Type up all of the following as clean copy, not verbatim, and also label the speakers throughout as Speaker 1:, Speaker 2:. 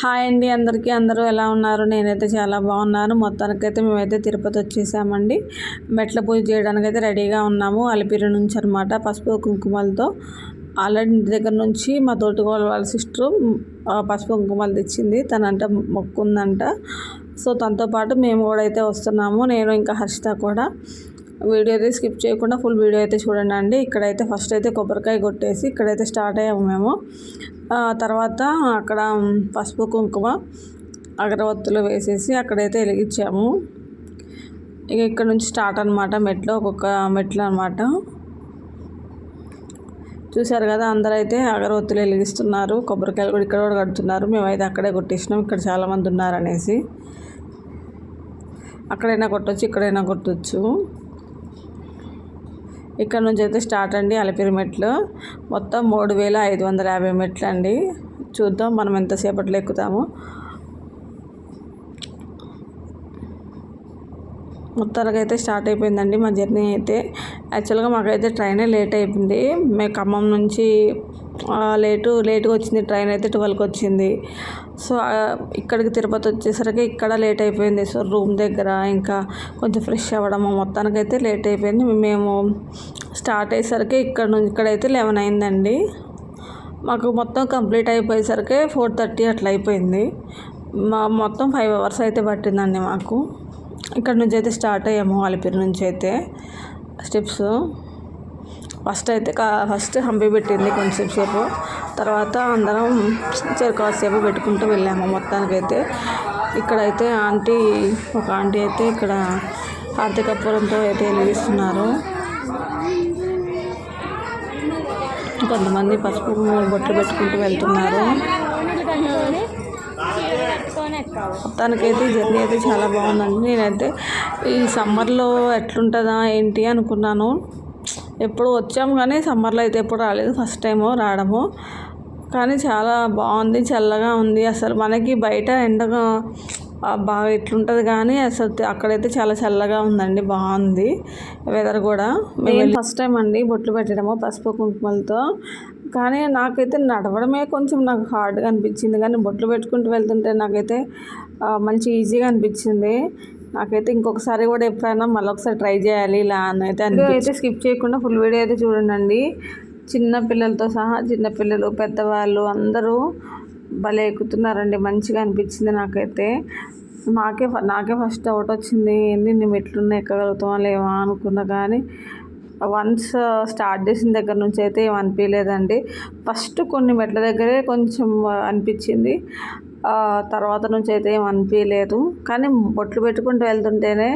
Speaker 1: Hi అండి అందరికీ. అందరూ ఎలా ఉన్నారు? నేనైతే చాలా బాగున్నాను. మొత్తానికైతే మేమైతే తిరుపతి వచ్చేసామండి. మెట్ల పూజ చేయడానికైతే రెడీగా ఉన్నాము. అలిపిరి నుంచి అనమాట. పసుపు కుంకుమలతో ఆల్రెడీ ఇంటి దగ్గర నుంచి మా తోటికోడలు వాళ్ళ సిస్టరు పసుపు కుంకుమలు తెచ్చింది. తనంట మొక్కుందంట. సో తనతో పాటు మేము కూడా అయితే వస్తున్నాము. నేను ఇంకా హర్షిత కూడా. వీడియో అయితే స్కిప్ చేయకుండా ఫుల్ వీడియో అయితే చూడండి అండి. ఇక్కడైతే ఫస్ట్ అయితే కొబ్బరికాయ కొట్టేసి ఇక్కడైతే స్టార్ట్ అయ్యాము మేము. తర్వాత అక్కడ పసుపు కుంకుమ అగరవత్తులు వేసేసి అక్కడైతే వెలిగించాము. ఇక ఇక్కడ నుంచి స్టార్ట్ అనమాట. మెట్లు ఒక్కొక్క మెట్లు అనమాట. చూసారు కదా, అందరైతే అగరవత్తులు వెలిగిస్తున్నారు. కొబ్బరికాయలు కూడా ఇక్కడ కూడా కడుతున్నారు. మేమైతే అక్కడే కొట్టేసినాం. ఇక్కడ చాలామంది ఉన్నారనేసి. అక్కడైనా కొట్టవచ్చు, ఇక్కడైనా కొట్టవచ్చు. ఇక్కడ నుంచి అయితే స్టార్ట్ అండి అలిపిరి మెట్లు. మొత్తం 3550 మెట్లు అండి. చూద్దాం మనం ఎంతసేపట్లో ఎక్కుతాము. మొత్తానికి అయితే స్టార్ట్ అయిపోయిందండి మా జర్నీ అయితే. యాక్చువల్గా మాకైతే ట్రైనే లేట్ అయిపోయింది. మేము ఖమ్మం నుంచి లేటుగా వచ్చింది ట్రైన్ అయితే 12కి వచ్చింది. సో ఇక్కడికి తిరుపతి వచ్చేసరికి ఇక్కడ లేట్ అయిపోయింది. సో రూమ్ దగ్గర ఇంకా కొంచెం ఫ్రెష్ అవ్వడము మొత్తానికైతే లేట్ అయిపోయింది. మేము స్టార్ట్ అయ్యేసరికి ఇక్కడైతే 11 అయిందండి. మాకు మొత్తం కంప్లీట్ అయిపోయేసరికి 4:30 అట్లా అయిపోయింది. మొత్తం 5 అవర్స్ అయితే పట్టిందండి మాకు. ఇక్కడ నుంచి అయితే స్టార్ట్ అయ్యాము అలిపిరి నుంచి అయితే స్టెప్స్. ఫస్ట్ హంపి పెట్టింది కొంచెం సేపు. తర్వాత అందరం చెరుకుసేపు పెట్టుకుంటూ వెళ్ళాము. మొత్తానికైతే ఇక్కడైతే ఒక ఆంటీ అయితే ఇక్కడ హారతి కర్పూరంతో అయితే వెలిగిస్తున్నారు. కొంతమంది పసుపు బొట్లు పెట్టుకుంటూ వెళ్తున్నారు. మొత్తానికైతే జర్నీ అయితే చాలా బాగుందండి. నేనైతే ఈ సమ్మర్లో ఎట్లుంటుందా ఏంటి అనుకున్నాను. ఎప్పుడు వచ్చాము కానీ సమ్మర్లో అయితే ఎప్పుడు రాలేదు. ఫస్ట్ టైం రావడము. కానీ చాలా బాగుంది, చల్లగా ఉంది. అసలు మనకి బయట ఎండగా బాగా ఇట్లుంటుంది కానీ అసలు అక్కడైతే చాలా చల్లగా ఉందండి. బాగుంది వెదర్ కూడా. మేము ఫస్ట్ టైం అండి బొట్లు పెట్టడము పసుపు కుంకుమలతో. కానీ నాకైతే నడవడమే కొంచెం నాకు హార్డ్గా అనిపించింది. కానీ బొట్లు పెట్టుకుంటూ వెళ్తుంటే నాకైతే మంచి ఈజీగా అనిపించింది. నాకైతే ఇంకొకసారి కూడా ఎప్పుడైనా మళ్ళీ ఒకసారి ట్రై చేయాలి ఇలా అని అయితే స్కిప్ చేయకుండా ఫుల్ వీడియో అయితే చూడండి. చిన్న పిల్లలతో సహా చిన్నపిల్లలు పెద్దవాళ్ళు అందరూ భలే ఎక్కుతున్నారండి. మంచిగా అనిపించింది నాకైతే. నాకే ఫస్ట్ డౌట్ వచ్చింది, ఏంది మేము ఎట్లున్నా ఎక్కగలుగుతామా లేవా అనుకున్నా. కానీ వన్స్ స్టార్ట్ చేసిన దగ్గర నుంచి అయితే ఏం అనిపించలేదండి. ఫస్ట్ కొన్ని మెట్ల దగ్గరే కొంచెం అనిపించింది. తర్వాత నుంచి అయితే ఏం అనిపించలేదు. కానీ బొట్లు పెట్టుకుంటూ వెళ్తుంటేనే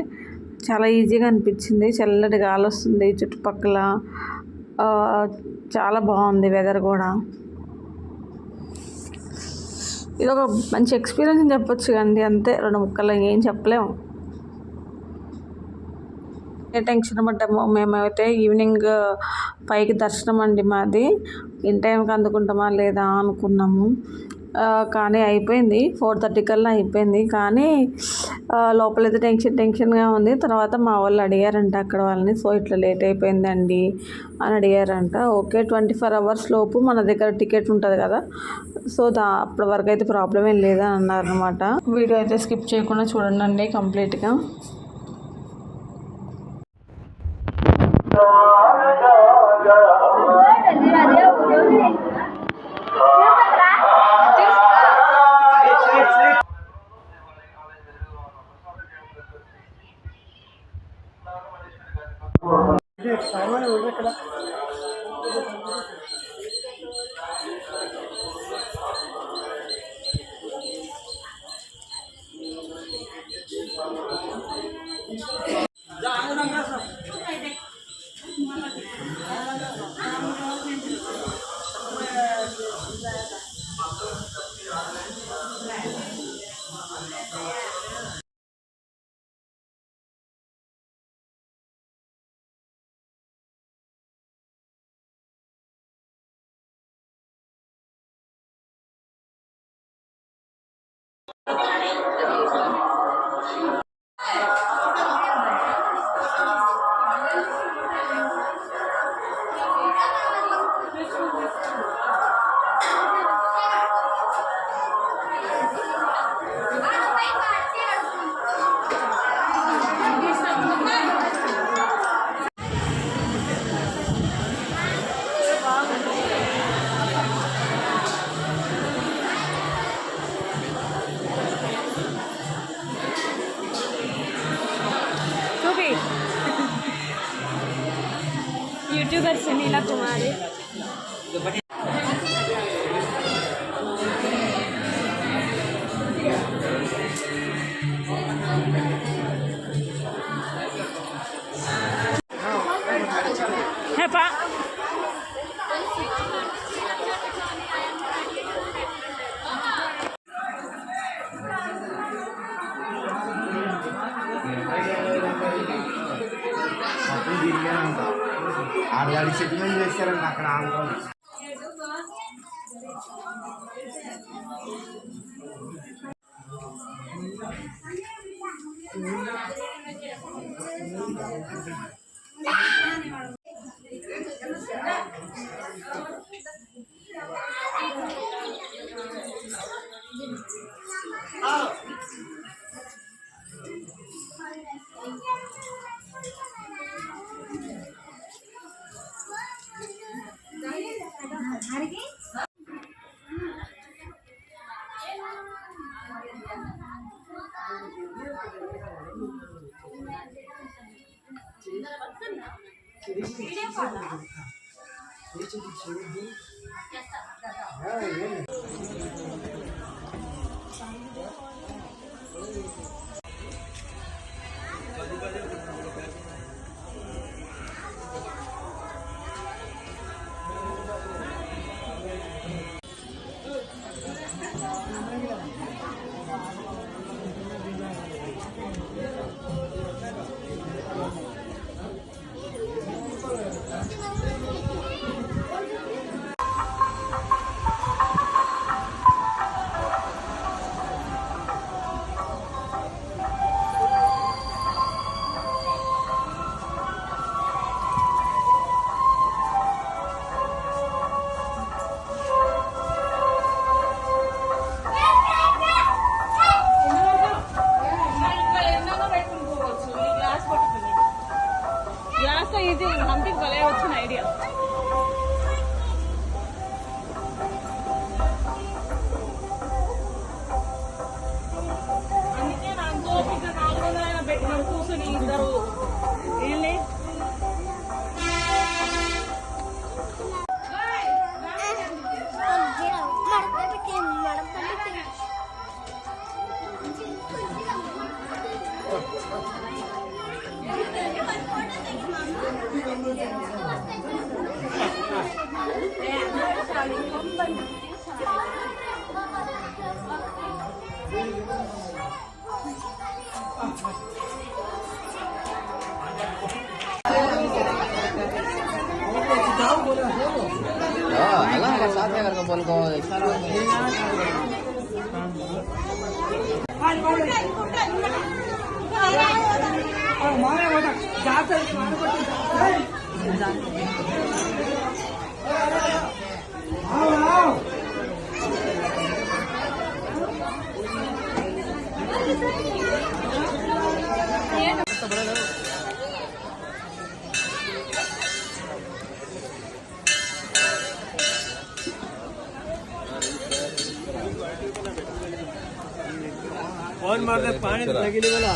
Speaker 1: చాలా ఈజీగా అనిపించింది. చల్లటి గాలి వస్తుంది చుట్టుపక్కల. చాలా బాగుంది వెదర్ కూడా. ఇది ఒక మంచి ఎక్స్పీరియన్స్ అని చెప్పొచ్చు కండి. అంతే, 2 ముక్కలు ఏం చెప్పలేము. ఏ టెన్షన్ పడ్డాము. మేమైతే ఈవినింగ్ 5కి దర్శనం అండి మాది. ఇన్ టైంకి అందుకుంటామా లేదా అనుకున్నాము. కానీ అయిపోయింది 4:30 కల్లా అయిపోయింది. కానీ లోపలైతే టెన్షన్గా ఉంది. తర్వాత మా వాళ్ళు అడిగారంట అక్కడ వాళ్ళని, సో ఇట్లా లేట్ అయిపోయిందండి అని అడిగారంట. ఓకే, 24 అవర్స్ లోపు మన దగ్గర టికెట్ ఉంటుంది కదా, సో అప్పటి వరకు అయితే ప్రాబ్లం ఏం లేదని అన్నారనమాట. వీడియో అయితే స్కిప్ చేయకుండా చూడండి కంప్లీట్గా. यूट्यूबर सुनीला कुमारी।
Speaker 2: ఆడగాడి సెటిల్మెంట్ చేస్తారండి అక్కడ ఆంధ్రలో.
Speaker 1: ఇది హంపికి భలే వచ్చిన ఐడియా. అందుకే నాకు ఓపిక 400 పెట్టిన కూర్చొని ఇద్దరు వీళ్ళని
Speaker 2: अल्लाह साथ में करके बोल को कौन मार दे पानी लगी वाला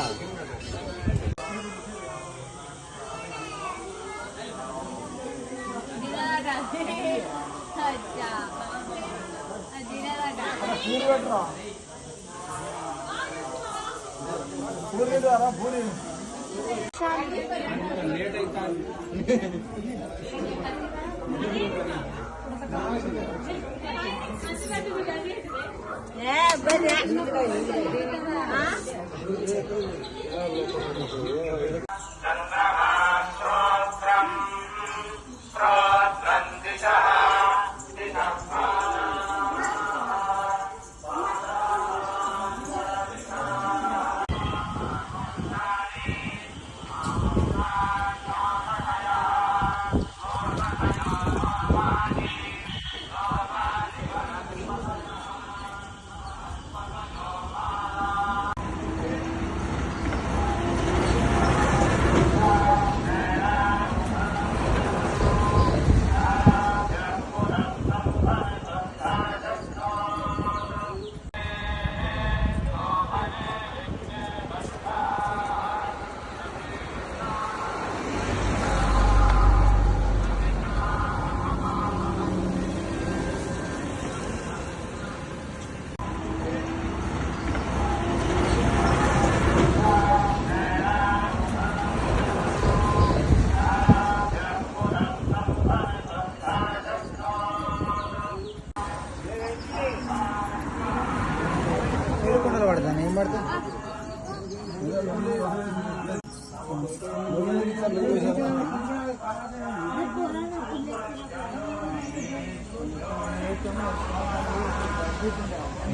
Speaker 2: కుండలు పడతాను ఏం పడతా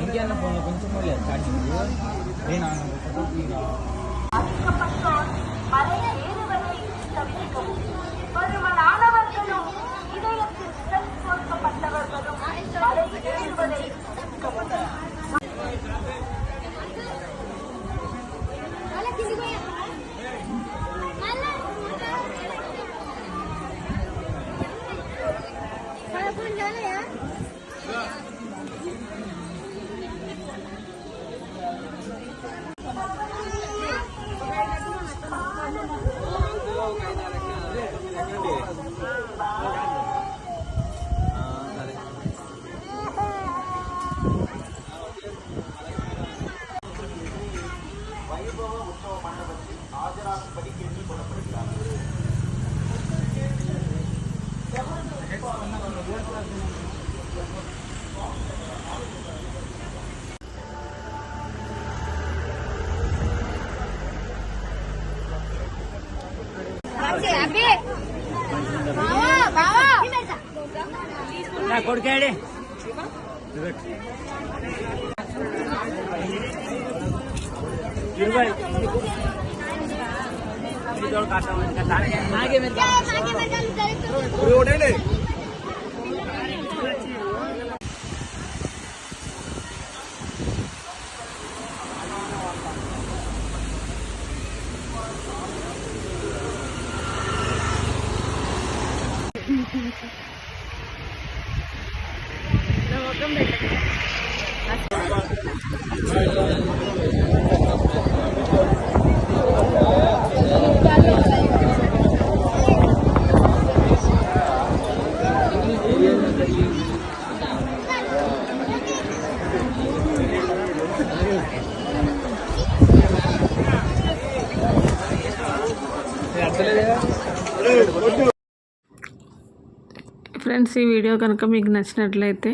Speaker 2: ఇంకేనా ఫోన్ కొంచెం
Speaker 3: பழைய ஏறுவதை தவிர்க்கவும் வருமானவர்களும் இதயத்தில் உடல் கொடுக்கப்பட்டவர்களும் மலை ஏறுவதை
Speaker 2: కొడుకాడే
Speaker 1: ఫ్రెండ్స్, ఈ వీడియో కనుక మీకు నచ్చినట్లయితే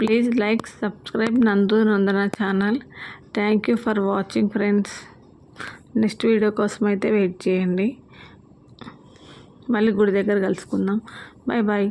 Speaker 1: please like, subscribe Nandu Nandana channel. Thank you for watching friends. Next video కోసం అయితే వెయిట్ చేయండి. మళ్ళీ గుడి దగ్గర కలుసుకుందాం. Bye bye.